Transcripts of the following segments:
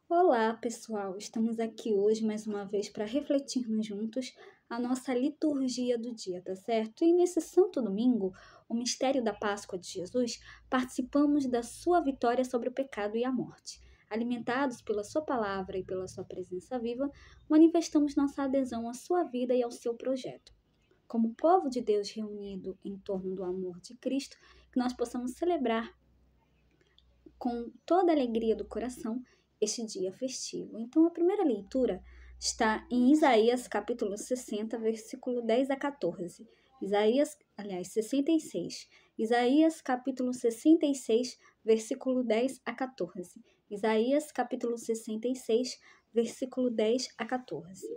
Olá, pessoal! Estamos aqui hoje mais uma vez para refletirmos juntos a nossa liturgia do dia, tá certo? E nesse Santo Domingo, o mistério da Páscoa de Jesus, participamos da sua vitória sobre o pecado e a morte. Alimentados pela sua palavra e pela sua presença viva, manifestamos nossa adesão à sua vida e ao seu projeto. Como povo de Deus reunido em torno do amor de Cristo, que nós possamos celebrar com toda a alegria do coração este dia festivo. Então, a primeira leitura está em Isaías, capítulo 60, versículo 10 a 14. Isaías, 66. Isaías, capítulo 66, versículo 10 a 14. Isaías, capítulo 66, versículo 10 a 14.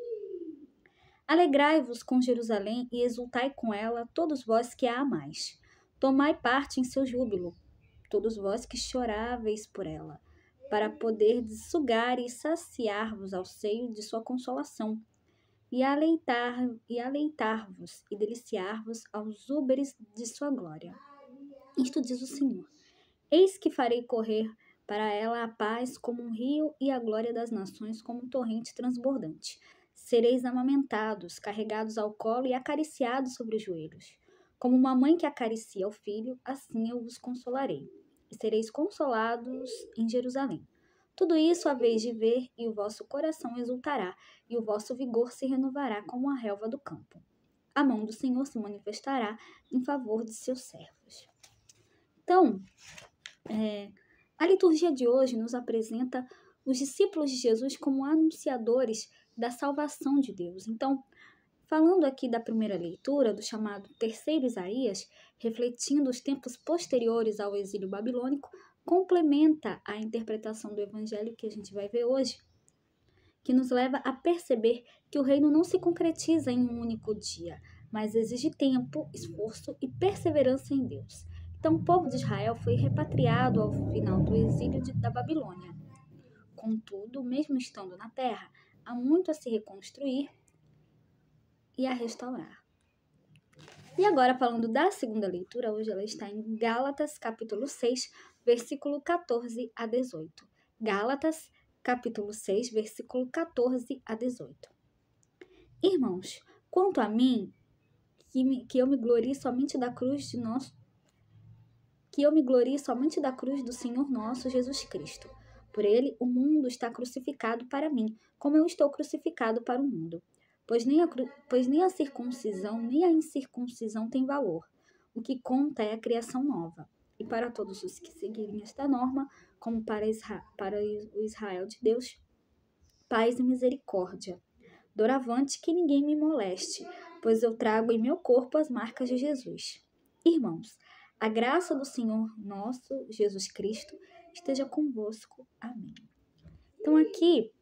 Alegrai-vos com Jerusalém e exultai com ela, todos vós que a amais. Tomai parte em seu júbilo, todos vós que choráveis por ela, para poderdes sugar e saciar-vos ao seio de sua consolação, e aleitar-vos e deliciar-vos aos úberes de sua glória. Isto diz o Senhor. Eis que farei correr para ela a paz como um rio e a glória das nações como um torrente transbordante. Sereis amamentados, carregados ao colo e acariciados sobre os joelhos. Como uma mãe que acaricia o filho, assim eu vos consolarei. E sereis consolados em Jerusalém. Tudo isso haveis de ver, e o vosso coração exultará, e o vosso vigor se renovará como a relva do campo. A mão do Senhor se manifestará em favor de seus servos. Então, a liturgia de hoje nos apresenta os discípulos de Jesus como anunciadores da salvação de Deus. Então, falando aqui da primeira leitura, do chamado terceiro Isaías, refletindo os tempos posteriores ao exílio babilônico, complementa a interpretação do evangelho que a gente vai ver hoje, que nos leva a perceber que o reino não se concretiza em um único dia, mas exige tempo, esforço e perseverança em Deus. Então, o povo de Israel foi repatriado ao final do exílio da Babilônia. Contudo, mesmo estando na terra, há muito a se reconstruir e a restaurar. E agora, falando da segunda leitura, hoje ela está em Gálatas, capítulo 6, versículo 14 a 18. Gálatas, capítulo 6, versículo 14 a 18. Irmãos, quanto a mim, que eu me glorie somente da cruz do Senhor nosso Jesus Cristo. Por ele, o mundo está crucificado para mim, como eu estou crucificado para o mundo. Pois nem a circuncisão nem a incircuncisão tem valor. O que conta é a criação nova. E para todos os que seguirem esta norma, como para o Israel de Deus, paz e misericórdia. Doravante que ninguém me moleste, pois eu trago em meu corpo as marcas de Jesus. Irmãos, a graça do Senhor nosso Jesus Cristo esteja convosco. Amém. Então aqui,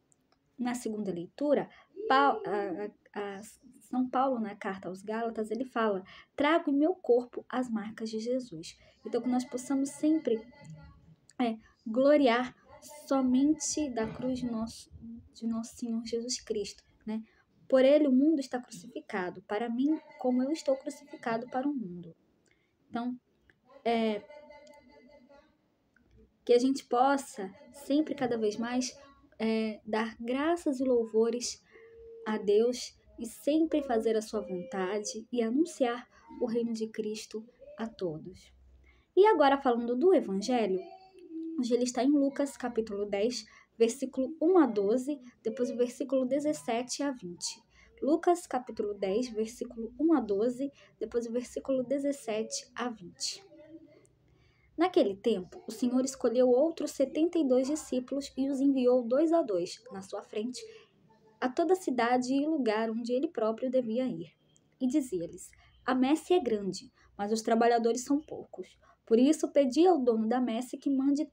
na segunda leitura, São Paulo, na carta aos Gálatas, ele fala: trago em meu corpo as marcas de Jesus. Então que nós possamos sempre gloriar somente da cruz de nosso Senhor Jesus Cristo, né? Por ele o mundo está crucificado, para mim, como eu estou crucificado para o mundo. Então, que a gente possa sempre, cada vez mais, dar graças e louvores a Deus e sempre fazer a sua vontade e anunciar o reino de Cristo a todos. E agora, falando do Evangelho, hoje ele está em Lucas, capítulo 10, versículo 1 a 12, depois o versículo 17 a 20. Lucas, capítulo 10, versículo 1 a 12, depois o versículo 17 a 20. Naquele tempo, o Senhor escolheu outros 72 discípulos e os enviou 2 a 2, na sua frente, a toda cidade e lugar onde ele próprio devia ir. E dizia-lhes: a messe é grande, mas os trabalhadores são poucos. Por isso, pedi ao dono da messe que mande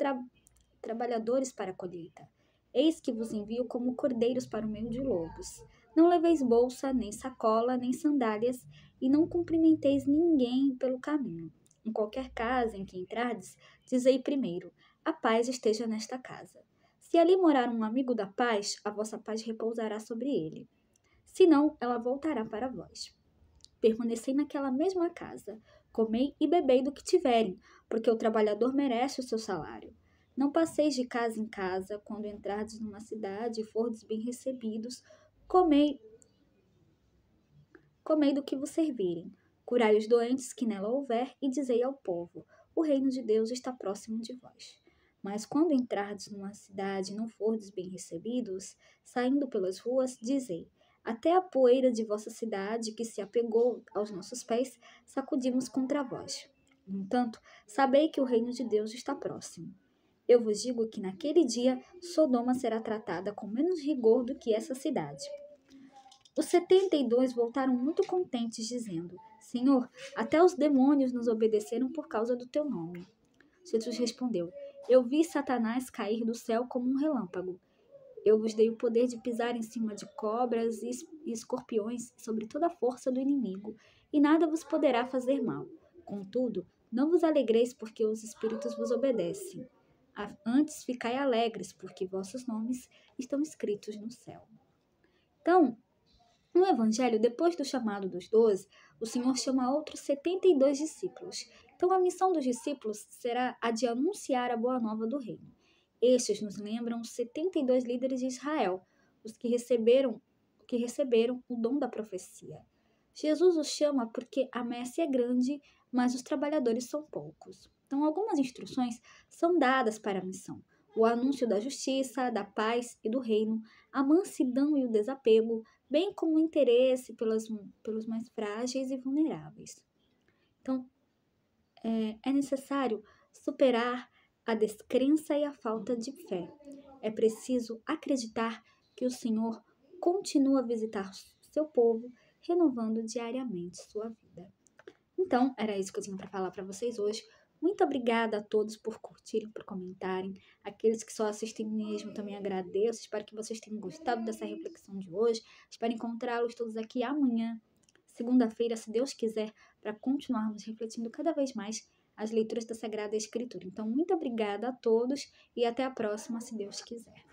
trabalhadores para a colheita. Eis que vos envio como cordeiros para o meio de lobos. Não leveis bolsa, nem sacola, nem sandálias, e não cumprimenteis ninguém pelo caminho. Em qualquer casa em que entrardes, dizei primeiro: a paz esteja nesta casa. Se ali morar um amigo da paz, a vossa paz repousará sobre ele. Se não, ela voltará para vós. Permanecei naquela mesma casa, comei e bebei do que tiverem, porque o trabalhador merece o seu salário. Não passeis de casa em casa, quando entrardes numa cidade e fordes bem recebidos, comei comei do que vos servirem. Curai os doentes que nela houver, e dizei ao povo: o reino de Deus está próximo de vós. Mas quando entrardes numa cidade e não fordes bem recebidos, saindo pelas ruas, dizei: até a poeira de vossa cidade, que se apegou aos nossos pés, sacudimos contra vós. No entanto, sabei que o reino de Deus está próximo. Eu vos digo que naquele dia Sodoma será tratada com menos rigor do que essa cidade. Os 72 voltaram muito contentes, dizendo: Senhor, até os demônios nos obedeceram por causa do teu nome. Jesus respondeu: Eu vi Satanás cair do céu como um relâmpago. Eu vos dei o poder de pisar em cima de cobras e escorpiões, sobre toda a força do inimigo, e nada vos poderá fazer mal. Contudo, não vos alegreis porque os espíritos vos obedecem. Antes ficai alegres, porque vossos nomes estão escritos no céu. Então, no Evangelho, depois do chamado dos 12, o Senhor chama outros 72 discípulos. Então, a missão dos discípulos será a de anunciar a boa nova do reino. Estes nos lembram os 72 líderes de Israel, os que receberam o dom da profecia. Jesus os chama porque a messe é grande, mas os trabalhadores são poucos. Então, algumas instruções são dadas para a missão: o anúncio da justiça, da paz e do reino, a mansidão e o desapego, bem como o interesse pelos mais frágeis e vulneráveis. Então, é necessário superar a descrença e a falta de fé. É preciso acreditar que o Senhor continua a visitar seu povo, renovando diariamente sua vida. Então, era isso que eu tinha para falar para vocês hoje. Muito obrigada a todos por curtirem, por comentarem. Aqueles que só assistem mesmo, também agradeço. Espero que vocês tenham gostado dessa reflexão de hoje. Espero encontrá-los todos aqui amanhã, segunda-feira, se Deus quiser, para continuarmos refletindo cada vez mais as leituras da Sagrada Escritura. Então, muito obrigada a todos e até a próxima, se Deus quiser.